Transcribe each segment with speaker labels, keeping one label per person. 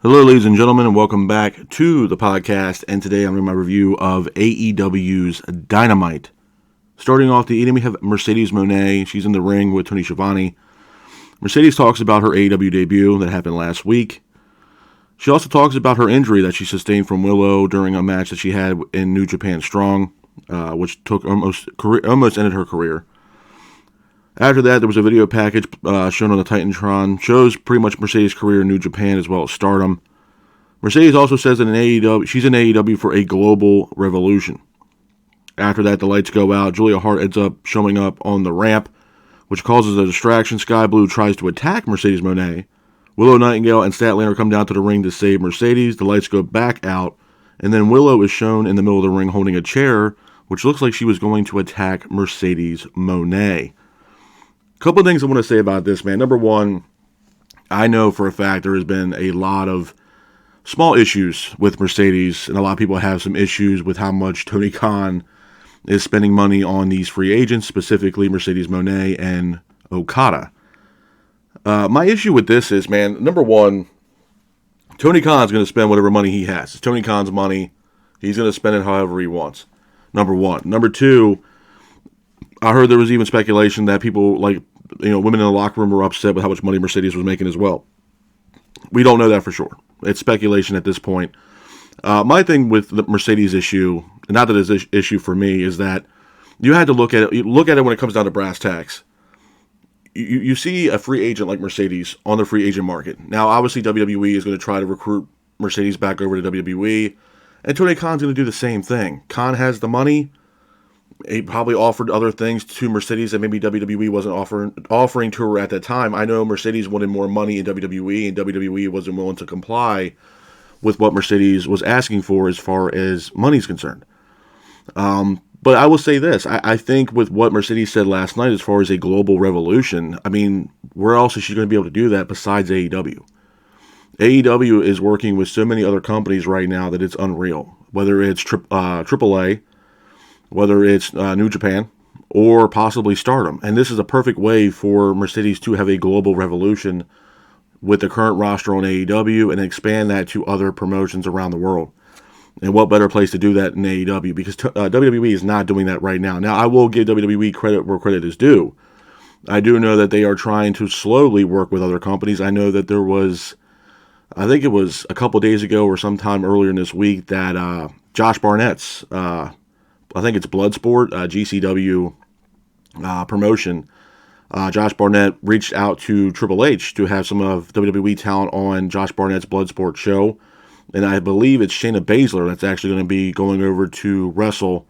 Speaker 1: Hello, ladies and gentlemen, and welcome back to the podcast. And today I'm doing my review of AEW's Dynamite. Starting off the evening, we have Mercedes Moné. She's in the ring with Tony Schiavone. Mercedes talks about her AEW debut that happened last week. She also talks about her injury that she sustained from Willow during a match that she had in New Japan Strong, which took almost ended her career. After that, there was a video package shown on the Titantron. Shows pretty much Mercedes' career in New Japan as well as Stardom. Mercedes also says that she's in AEW for a global revolution. After that, the lights go out. Julia Hart ends up showing up on the ramp, which causes a distraction. Sky Blue tries to attack Mercedes Moné. Willow Nightingale and Statlander come down to the ring to save Mercedes. The lights go back out, and then Willow is shown in the middle of the ring holding a chair, which looks like she was going to attack Mercedes Moné. Couple of things I want to say about this, man. Number one, I know for a fact there has been a lot of small issues with Mercedes, and a lot of people have some issues with how much Tony Khan is spending money on these free agents, specifically Mercedes Moné and Okada. My issue with this is, man, number one, Tony Khan's going to spend whatever money he has. It's Tony Khan's money. He's going to spend it however he wants. Number one. Number two, I heard there was even speculation that people women in the locker room were upset with how much money Mercedes was making as well. We don't know that for sure. It's speculation at this point. My thing with the Mercedes issue, and not that it's an issue for me, is that you had to look at it. You look at it when it comes down to brass tacks. You see a free agent like Mercedes on the free agent market. Now, obviously, WWE is going to try to recruit Mercedes back over to WWE, and Tony Khan's going to do the same thing. Khan has the money. He probably offered other things to Mercedes that maybe WWE wasn't offering to her at that time. I know Mercedes wanted more money in WWE, and WWE wasn't willing to comply with what Mercedes was asking for as far as money's concerned. But I will say this. I think with what Mercedes said last night as far as a global revolution, I mean, where else is she going to be able to do that besides AEW? AEW is working with so many other companies right now that it's unreal. Whether it's AAA, whether it's New Japan, or possibly Stardom. And this is a perfect way for Mercedes to have a global revolution with the current roster on AEW and expand that to other promotions around the world. And what better place to do that in AEW? Because WWE is not doing that right now. Now, I will give WWE credit where credit is due. I do know that they are trying to slowly work with other companies. I know that there was, I think it was a couple days ago or sometime earlier in this week that Josh Barnett's, I think it's Bloodsport, GCW promotion. Josh Barnett reached out to Triple H to have some of WWE talent on Josh Barnett's Bloodsport show. And I believe it's Shayna Baszler that's actually going to be going over to wrestle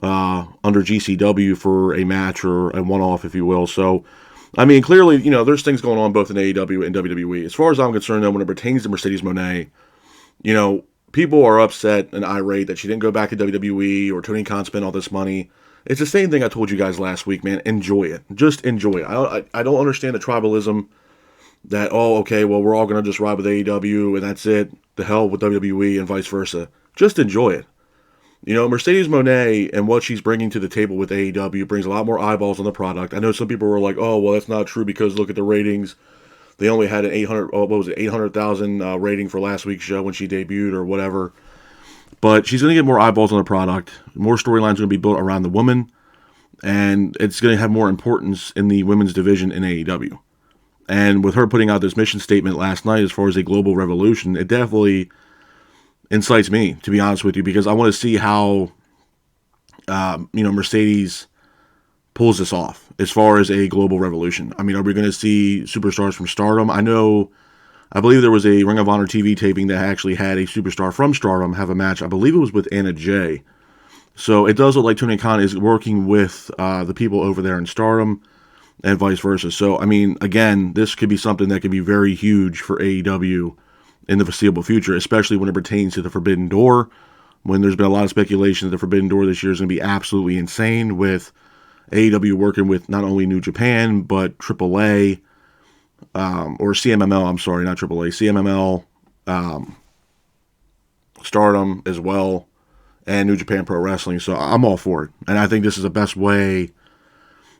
Speaker 1: under GCW for a match or a one-off, if you will. So, I mean, clearly, there's things going on both in AEW and WWE. As far as I'm concerned, though, when it pertains to Mercedes Moné, people are upset and irate that she didn't go back to WWE or Tony Khan spent all this money. It's the same thing I told you guys last week, man. Enjoy it. Just enjoy it. I don't understand the tribalism that, we're all going to just ride with AEW and that's it. The hell with WWE and vice versa. Just enjoy it. Mercedes Moné and what she's bringing to the table with AEW brings a lot more eyeballs on the product. I know some people were like, that's not true because look at the ratings. They only had an 800,000 rating for last week's show when she debuted or whatever. But she's going to get more eyeballs on the product. More storylines are going to be built around the woman. And it's going to have more importance in the women's division in AEW. And with her putting out this mission statement last night as far as a global revolution, it definitely incites me, to be honest with you, because I want to see how, Mercedes pulls this off as far as a global revolution. I mean, are we going to see superstars from Stardom? I believe there was a Ring of Honor TV taping that actually had a superstar from Stardom have a match. I believe it was with Anna Jay. So it does look like Tony Khan is working with the people over there in Stardom and vice versa. So, I mean, again, this could be something that could be very huge for AEW in the foreseeable future, especially when it pertains to the Forbidden Door, when there's been a lot of speculation that the Forbidden Door this year is going to be absolutely insane with AEW working with not only New Japan, but AAA, or CMML, I'm sorry, not AAA, CMML, Stardom as well, and New Japan Pro Wrestling. So I'm all for it. And I think this is the best way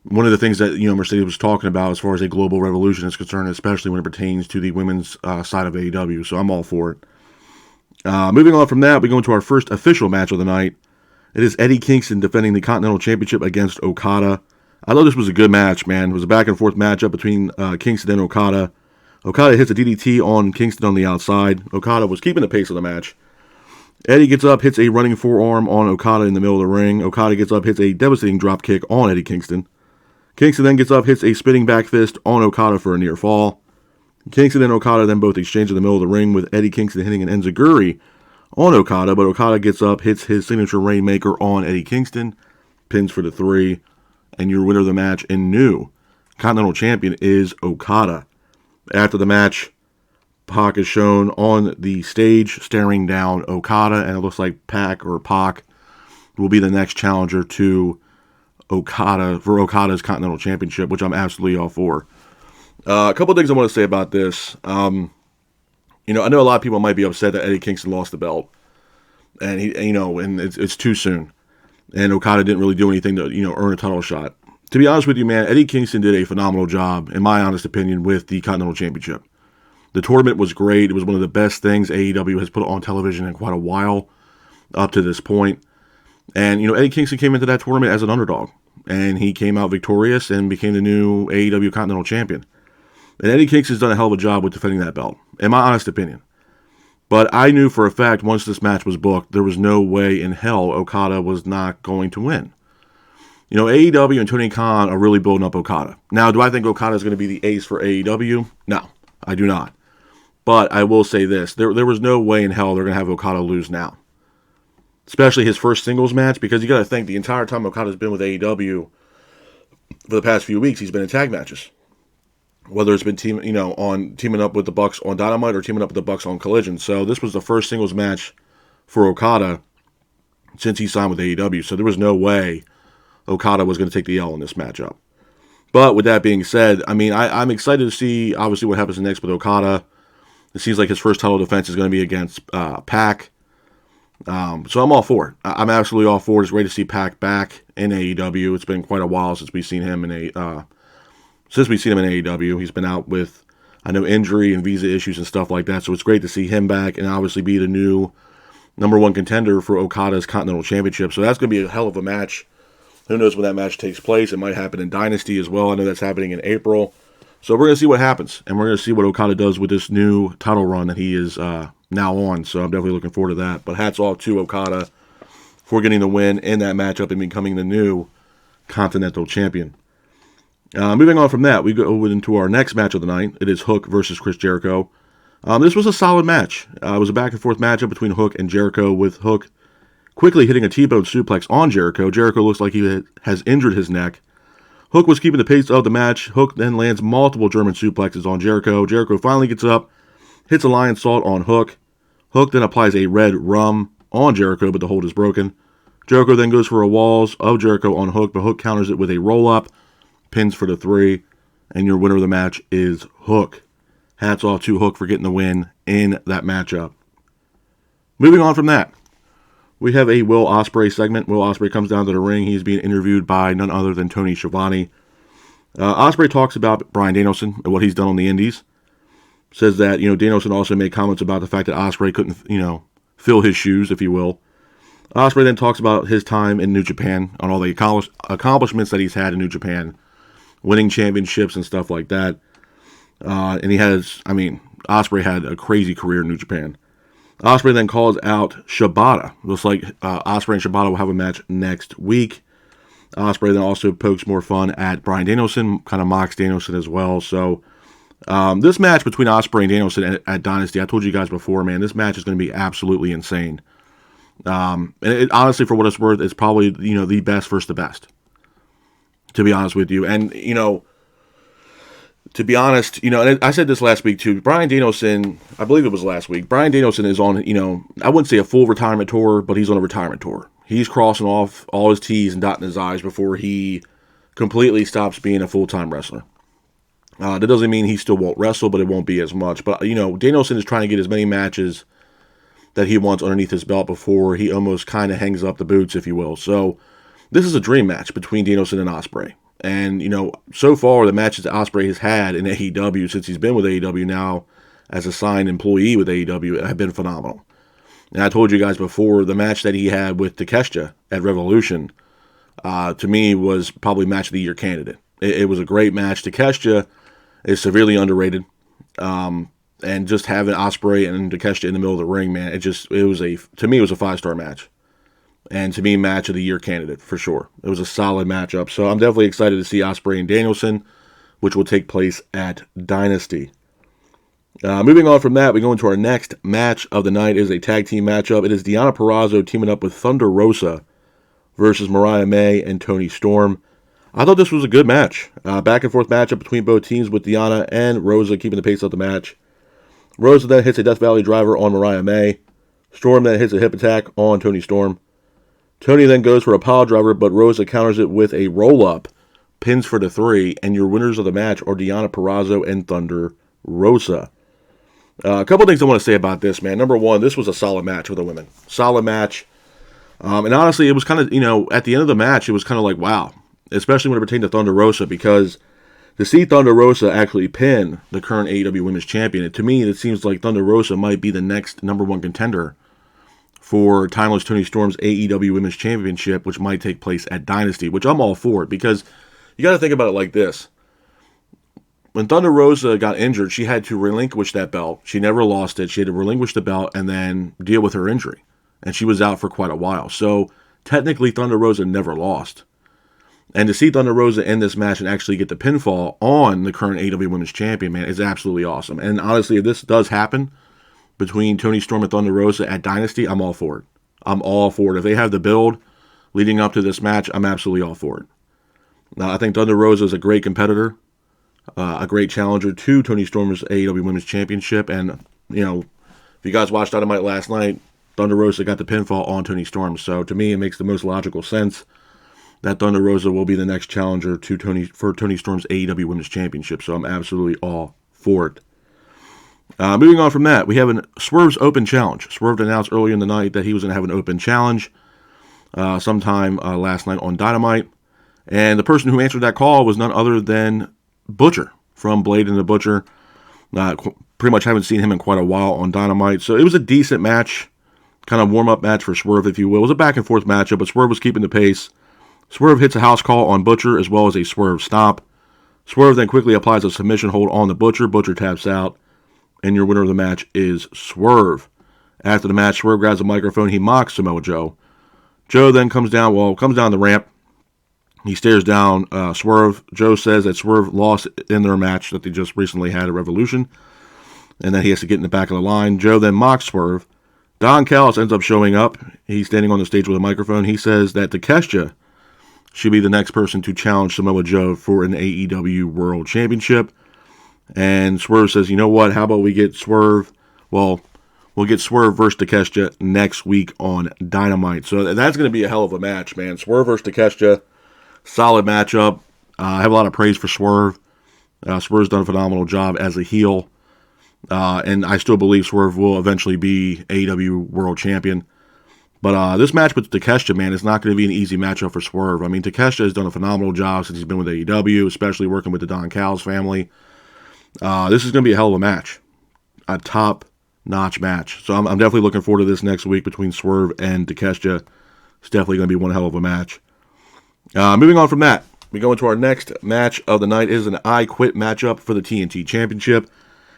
Speaker 1: one of the things that, Mercedes was talking about as far as a global revolution is concerned, especially when it pertains to the women's side of AEW. So I'm all for it. Moving on from that, we go into our first official match of the night. It is Eddie Kingston defending the Continental Championship against Okada. I thought this was a good match, man. It was a back-and-forth matchup between Kingston and Okada. Okada hits a DDT on Kingston on the outside. Okada was keeping the pace of the match. Eddie gets up, hits a running forearm on Okada in the middle of the ring. Okada gets up, hits a devastating drop kick on Eddie Kingston. Kingston then gets up, hits a spinning back fist on Okada for a near fall. Kingston and Okada then both exchange in the middle of the ring, with Eddie Kingston hitting an enziguri on Okada, but Okada gets up, hits his signature Rainmaker on Eddie Kingston, pins for the 3, and your winner of the match and new Continental Champion is Okada. After the match, Pac is shown on the stage staring down Okada, and it looks like Pac will be the next challenger to Okada for Okada's Continental Championship, which I'm absolutely all for. A couple of things I want to say about this. I know a lot of people might be upset that Eddie Kingston lost the belt, and it's too soon, and Okada didn't really do anything to earn a title shot. To be honest with you, man, Eddie Kingston did a phenomenal job, in my honest opinion, with the Continental Championship. The tournament was great. It was one of the best things AEW has put on television in quite a while up to this point. And, Eddie Kingston came into that tournament as an underdog, and he came out victorious and became the new AEW Continental Champion. And Eddie Kingston's done a hell of a job with defending that belt, in my honest opinion. But I knew for a fact once this match was booked, there was no way in hell Okada was not going to win. AEW and Tony Khan are really building up Okada. Now, do I think Okada is going to be the ace for AEW? No, I do not. But I will say this. There was no way in hell they're going to have Okada lose now. Especially his first singles match, because you got to think the entire time Okada's been with AEW for the past few weeks, he's been in tag matches. Whether it's been teaming up with the Bucks on Dynamite or teaming up with the Bucks on Collision. So this was the first singles match for Okada since he signed with AEW. So there was no way Okada was going to take the L in this matchup. But with that being said, I'm excited to see, obviously, what happens next with Okada. It seems like his first title defense is going to be against Pac. So I'm all for it. I'm absolutely all for it. It's great to see Pac back in AEW. It's been quite a while since we've seen him in AEW. He's been out with, injury and visa issues and stuff like that. So it's great to see him back and obviously be the new number 1 contender for Okada's Continental Championship. So that's going to be a hell of a match. Who knows when that match takes place? It might happen in Dynasty as well. I know that's happening in April. So we're going to see what happens. And we're going to see what Okada does with this new title run that he is now on. So I'm definitely looking forward to that. But hats off to Okada for getting the win in that matchup and becoming the new Continental Champion. Moving on from that, we go into our next match of the night. It is Hook versus Chris Jericho. This was a solid match. It was a back-and-forth matchup between Hook and Jericho, with Hook quickly hitting a T-bone suplex on Jericho. Jericho looks like he has injured his neck. Hook was keeping the pace of the match. Hook then lands multiple German suplexes on Jericho. Jericho finally gets up, hits a lion salt on Hook. Hook then applies a red rum on Jericho, but the hold is broken. Jericho then goes for a walls of Jericho on Hook, but Hook counters it with a roll-up, pins for the 3, and your winner of the match is Hook. Hats off to Hook for getting the win in that matchup. Moving on from that, we have a Will Ospreay segment. Will Ospreay comes down to the ring. He's being interviewed by none other than Tony Schiavone. Ospreay talks about Bryan Danielson and what he's done on the Indies. Says that, Danielson also made comments about the fact that Ospreay couldn't, fill his shoes, if you will. Ospreay then talks about his time in New Japan, on all the accomplishments that he's had in New Japan, winning championships and stuff like that. And Ospreay had a crazy career in New Japan. Ospreay then calls out Shibata. Looks like Ospreay and Shibata will have a match next week. Ospreay then also pokes more fun at Bryan Danielson, kind of mocks Danielson as well. So this match between Ospreay and Danielson at Dynasty, I told you guys before, man, this match is going to be absolutely insane. And it, honestly, for what it's worth, it's probably the best versus the best. To be honest with you, and to be honest, and I said this last week too. Bryan Danielson, I believe it was last week. Bryan Danielson is on, I wouldn't say a full retirement tour, but he's on a retirement tour. He's crossing off all his T's and dotting his I's before he completely stops being a full-time wrestler. That doesn't mean he still won't wrestle, but it won't be as much. But, Danielson is trying to get as many matches that he wants underneath his belt before he almost kind of hangs up the boots, if you will. So, this is a dream match between Danielson and Ospreay. And, so far the matches that Ospreay has had in AEW since he's been with AEW now as a signed employee with AEW have been phenomenal. And I told you guys before, the match that he had with Takeshita at Revolution, to me, was probably match of the year candidate. It was a great match. Takeshita is severely underrated. And just having Ospreay and Takeshita in the middle of the ring, man, to me, it was a 5-star match. And to me, match of the year candidate, for sure. It was a solid matchup. So I'm definitely excited to see Ospreay and Danielson, which will take place at Dynasty. Moving on from that, we go into our next match of the night. It is a tag team matchup. It is Deonna Purrazzo teaming up with Thunder Rosa versus Mariah May and Toni Storm. I thought this was a good match. Back and forth matchup between both teams with Deonna and Rosa keeping the pace of the match. Rosa then hits a Death Valley driver on Mariah May. Storm then hits a hip attack on Toni Storm. Toni then goes for a pile driver, but Rosa counters it with a roll-up, pins for the 3, and your winners of the match are Deonna Purrazzo and Thunder Rosa. A couple things I want to say about this, man. Number one, this was a solid match for the women. Solid match. And honestly, it was kind of, at the end of the match, it was kind of like, wow. Especially when it pertained to Thunder Rosa, because to see Thunder Rosa actually pin the current AEW Women's Champion, to me, it seems like Thunder Rosa might be the next number one contender for Timeless Toni Storm's AEW Women's Championship, which might take place at Dynasty, which I'm all for it, because you got to think about it like this. When Thunder Rosa got injured, she had to relinquish that belt. She never lost it. She had to relinquish the belt and then deal with her injury. And she was out for quite a while. So, technically, Thunder Rosa never lost. And to see Thunder Rosa in this match and actually get the pinfall on the current AEW Women's Champion, man, is absolutely awesome. And honestly, if this does happen between Toni Storm and Thunder Rosa at Dynasty, I'm all for it. I'm all for it. If they have the build leading up to this match, I'm absolutely all for it. Now, I think Thunder Rosa is a great competitor. A great challenger to Toni Storm's AEW Women's Championship. And, if you guys watched Dynamite last night, Thunder Rosa got the pinfall on Toni Storm. So, to me, it makes the most logical sense that Thunder Rosa will be the next challenger to Toni Storm's AEW Women's Championship. So, I'm absolutely all for it. Moving on from that, we have Swerve's Open Challenge. Swerve announced earlier in the night that he was going to have an open challenge sometime last night on Dynamite. And the person who answered that call was none other than Butcher from Blade and the Butcher. Pretty much haven't seen him in quite a while on Dynamite. So it was a decent match, kind of warm-up match for Swerve, if you will. It was a back-and-forth matchup, but Swerve was keeping the pace. Swerve hits a house call on Butcher as well as a Swerve stomp. Swerve then quickly applies a submission hold on the Butcher. Butcher taps out, and your winner of the match is Swerve. After the match, Swerve grabs a microphone. He mocks Samoa Joe. Joe then comes down the ramp. He stares down Swerve. Joe says that Swerve lost in their match that they just recently had at Revolution, and that he has to get in the back of the line. Joe then mocks Swerve. Don Callis ends up showing up. He's standing on the stage with a microphone. He says that Takeshita should be the next person to challenge Samoa Joe for an AEW World Championship. And Swerve says, you know what, how about we get Swerve? Well, we'll get Swerve versus Takeshita next week on Dynamite. So that's going to be a hell of a match, man. Swerve versus Takeshita. Solid matchup. I have a lot of praise for Swerve. Swerve's done a phenomenal job as a heel. And I still believe Swerve will eventually be AEW World Champion. But this match with Takeshita, man, is not going to be an easy matchup for Swerve. I mean, Takeshita has done a phenomenal job since he's been with AEW, especially working with the Don Callis family. This is going to be a hell of a match. A top-notch match. So I'm definitely looking forward to this next week between Swerve and Takeshita. It's definitely going to be one hell of a match. Moving on from that, we go into our next match of the night. It is an I Quit matchup for the TNT Championship.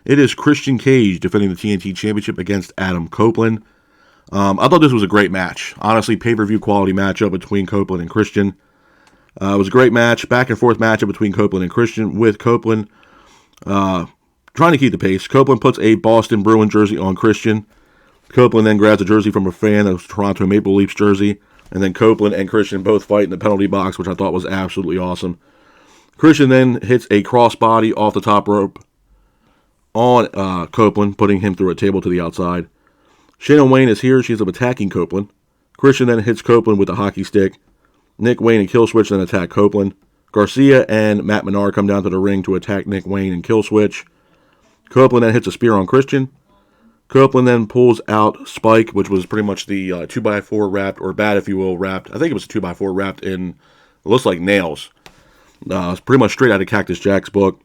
Speaker 1: It is Christian Cage defending the TNT Championship against Adam Copeland. I thought this was a great match. Honestly, pay-per-view quality matchup between Copeland and Christian. It was a great match, back-and-forth matchup between Copeland and Christian, with Copeland trying to keep the pace. Copeland puts a Boston Bruins jersey on Christian. Copeland then grabs a jersey from a fan, a Toronto Maple Leafs jersey. And then Copeland and Christian both fight in the penalty box, which I thought was absolutely awesome. Christian then hits a crossbody off the top rope on Copeland, putting him through a table to the outside. Shannon Wayne is here. She's attacking Copeland. Christian then hits Copeland with a hockey stick. Nick Wayne and Killswitch then attack Copeland. Garcia and Matt Menard come down to the ring to attack Nick Wayne and Killswitch. Copeland then hits a spear on Christian. Copeland then pulls out Spike, which was pretty much the 2x4 wrapped, or bat, if you will, wrapped. I think it was a 2x4 wrapped in, it looks like nails. It's pretty much straight out of Cactus Jack's book.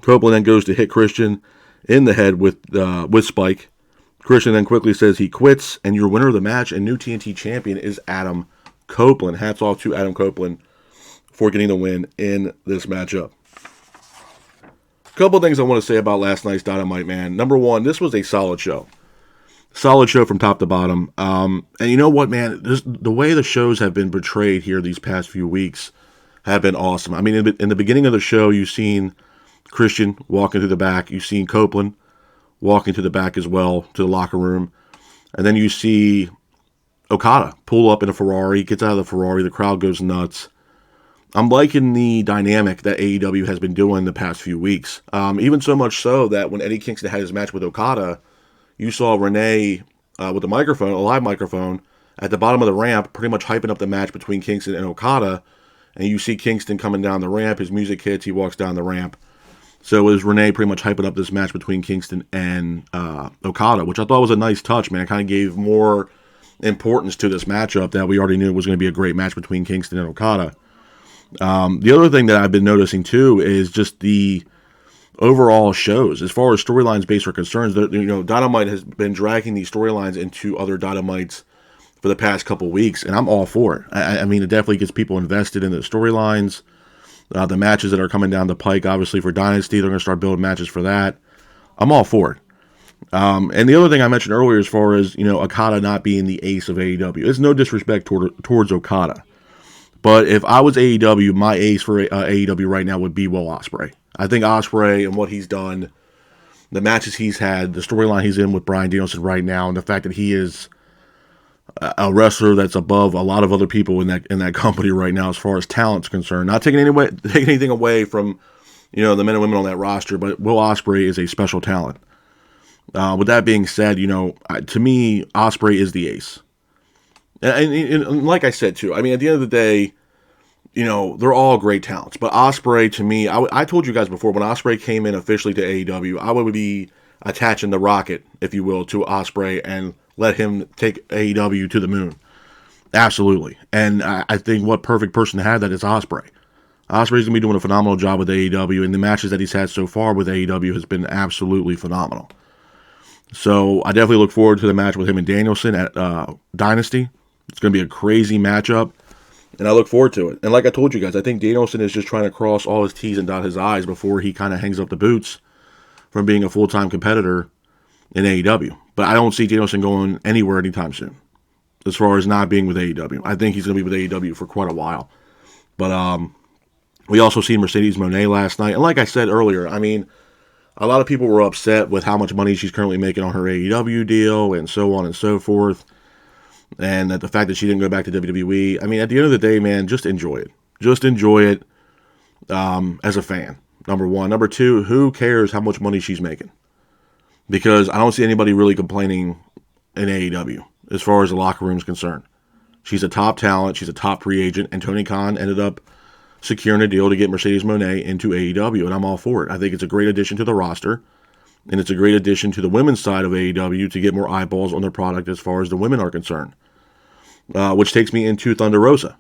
Speaker 1: Copeland then goes to hit Christian in the head with Spike. Christian then quickly says he quits, and your winner of the match and new TNT champion is Adam Copeland. Hats off to Adam Copeland for getting the win in this matchup. A couple of things I want to say about last night's Dynamite, man. Number one, this was a solid show. Solid show from top to bottom. And you know what, man? The way the shows have been portrayed here these past few weeks have been awesome. I mean, in the beginning of the show, you've seen Christian walking through the back. You've seen Copeland walking to the back as well, to the locker room. And then you see Okada pull up in a Ferrari, gets out of the Ferrari, the crowd goes nuts. I'm liking the dynamic that AEW has been doing the past few weeks. Even so much so that when Eddie Kingston had his match with Okada, you saw Renee with a live microphone, at the bottom of the ramp, pretty much hyping up the match between Kingston and Okada. And you see Kingston coming down the ramp, his music hits, he walks down the ramp. So it was Renee pretty much hyping up this match between Kingston and Okada, which I thought was a nice touch, man. It kind of gave more importance to this matchup that we already knew was going to be a great match between Kingston and Okada. The other thing that I've been noticing, too, is just the overall shows. As far as storylines based are concerned, Dynamite has been dragging these storylines into other Dynamites for the past couple weeks, and I'm all for it. I mean, it definitely gets people invested in the storylines. The matches that are coming down the pike, obviously, for Dynasty, they're going to start building matches for that. I'm all for it. And the other thing I mentioned earlier, as far as, Okada not being the ace of AEW, it's no disrespect towards Okada. But if I was AEW, my ace for AEW right now would be Will Ospreay. I think Ospreay and what he's done, the matches he's had, the storyline he's in with Bryan Danielson right now, and the fact that he is a wrestler that's above a lot of other people in that company right now as far as talent's concerned. Not taking anything away from the men and women on that roster, but Will Ospreay is a special talent. With that being said, to me, Ospreay is the ace. And like I said too, I mean, at the end of the day, they're all great talents. But Ospreay, to me, I told you guys before, when Ospreay came in officially to AEW, I would be attaching the rocket, if you will, to Ospreay and let him take AEW to the moon. Absolutely. And I think what perfect person to have that is Ospreay. Ospreay's going to be doing a phenomenal job with AEW, and the matches that he's had so far with AEW has been absolutely phenomenal. So I definitely look forward to the match with him and Danielson at Dynasty. It's going to be a crazy matchup, and I look forward to it. And like I told you guys, I think Danielson is just trying to cross all his T's and dot his I's before he kind of hangs up the boots from being a full-time competitor in AEW. But I don't see Danielson going anywhere anytime soon as far as not being with AEW. I think he's going to be with AEW for quite a while. But we also seen Mercedes Moné last night. And like I said earlier, I mean, a lot of people were upset with how much money she's currently making on her AEW deal and so on and so forth. And that the fact that she didn't go back to WWE. I mean, at the end of the day, man, just enjoy it. Just enjoy it as a fan, number one. Number two, who cares how much money she's making? Because I don't see anybody really complaining in AEW as far as the locker room is concerned. She's a top talent. She's a top free agent. And Tony Khan ended up securing a deal to get Mercedes Moné into AEW, and I'm all for it. I think it's a great addition to the roster, and it's a great addition to the women's side of AEW to get more eyeballs on their product as far as the women are concerned. Which takes me into Thunder Rosa.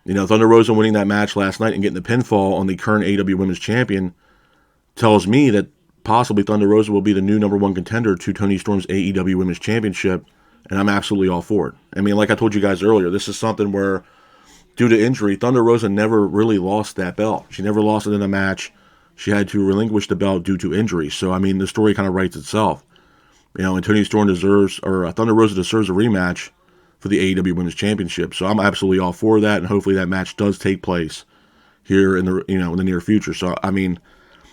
Speaker 1: Thunder Rosa winning that match last night and getting the pinfall on the current AEW Women's Champion tells me that possibly Thunder Rosa will be the new number one contender to Tony Storm's AEW Women's Championship, and I'm absolutely all for it. I mean, like I told you guys earlier, this is something where, due to injury, Thunder Rosa never really lost that belt. She never lost it in a match. She had to relinquish the belt due to injury. So, I mean, the story kind of writes itself. And Tony Storm Thunder Rosa deserves a rematch for the AEW Women's Championship. So I'm absolutely all for that, and hopefully that match does take place here in the in the near future. So, I mean,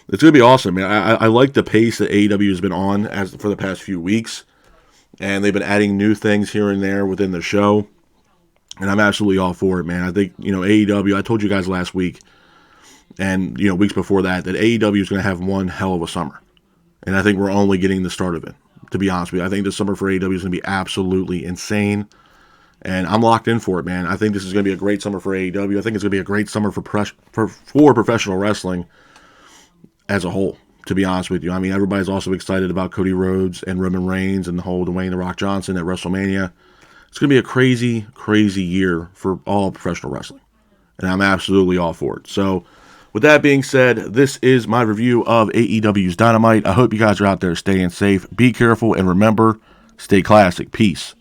Speaker 1: it's going to be awesome, man. I like the pace that AEW has been on for the past few weeks, and they've been adding new things here and there within the show. And I'm absolutely all for it, man. I think, AEW, I told you guys last week and, weeks before that AEW is going to have one hell of a summer. And I think we're only getting the start of it, to be honest with you. I think this summer for AEW is going to be absolutely insane. And I'm locked in for it, man. I think this is going to be a great summer for AEW. I think it's going to be a great summer for professional wrestling as a whole, to be honest with you. I mean, everybody's also excited about Cody Rhodes and Roman Reigns and the whole Dwayne "The Rock" Johnson at WrestleMania. It's going to be a crazy, crazy year for all professional wrestling. and I'm absolutely all for it. So, with that being said, this is my review of AEW's Dynamite. I hope you guys are out there staying safe. Be careful, and remember, stay classic. Peace.